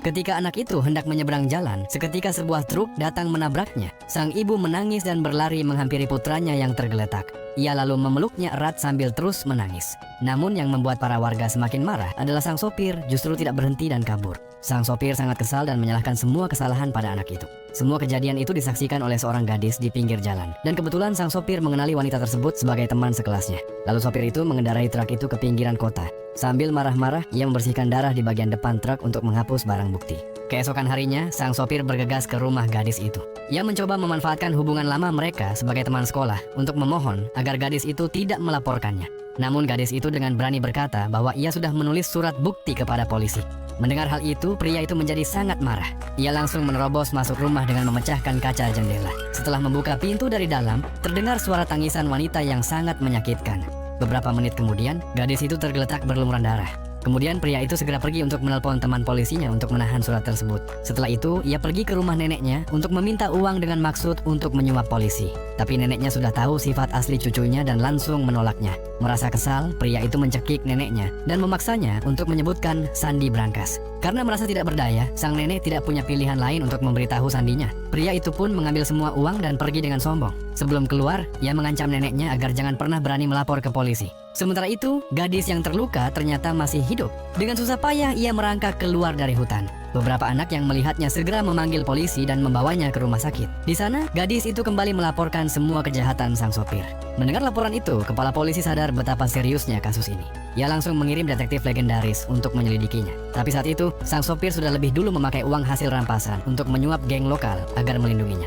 Ketika anak itu hendak menyeberang jalan, seketika sebuah truk datang menabraknya. Sang ibu menangis dan berlari menghampiri putranya yang tergeletak. Ia lalu memeluknya erat sambil terus menangis. Namun yang membuat para warga semakin marah adalah sang sopir justru tidak berhenti dan kabur. Sang sopir sangat kesal dan menyalahkan semua kesalahan pada anak itu. Semua kejadian itu disaksikan oleh seorang gadis di pinggir jalan. Dan kebetulan sang sopir mengenali wanita tersebut sebagai teman sekelasnya. Lalu sopir itu mengendarai truk itu ke pinggiran kota. Sambil marah-marah, ia membersihkan darah di bagian depan truk untuk menghapus barang bukti. Keesokan harinya, sang sopir bergegas ke rumah gadis itu. Ia mencoba memanfaatkan hubungan lama mereka sebagai teman sekolah untuk memohon agar gadis itu tidak melaporkannya. Namun gadis itu dengan berani berkata bahwa ia sudah menulis surat bukti kepada polisi. Mendengar hal itu, pria itu menjadi sangat marah. Ia langsung menerobos masuk rumah dengan memecahkan kaca jendela. Setelah membuka pintu dari dalam, terdengar suara tangisan wanita yang sangat menyakitkan. Beberapa menit kemudian, gadis itu tergeletak berlumuran darah. Kemudian pria itu segera pergi untuk menelpon teman polisinya untuk menahan surat tersebut. Setelah itu, ia pergi ke rumah neneknya untuk meminta uang dengan maksud untuk menyuap polisi. Tapi neneknya sudah tahu sifat asli cucunya dan langsung menolaknya. Merasa kesal, pria itu mencekik neneknya dan memaksanya untuk menyebutkan Sandi Brankas. Karena merasa tidak berdaya, sang nenek tidak punya pilihan lain untuk memberitahu Sandinya. Pria itu pun mengambil semua uang dan pergi dengan sombong. Sebelum keluar, ia mengancam neneknya agar jangan pernah berani melapor ke polisi. Sementara itu, gadis yang terluka ternyata masih hidup. Dengan susah payah ia merangkak keluar dari hutan. Beberapa anak yang melihatnya segera memanggil polisi dan membawanya ke rumah sakit. Di sana, gadis itu kembali melaporkan semua kejahatan sang sopir. Mendengar laporan itu, kepala polisi sadar betapa seriusnya kasus ini. Ia langsung mengirim detektif legendaris untuk menyelidikinya. Tapi saat itu, sang sopir sudah lebih dulu memakai uang hasil rampasan untuk menyuap geng lokal agar melindunginya.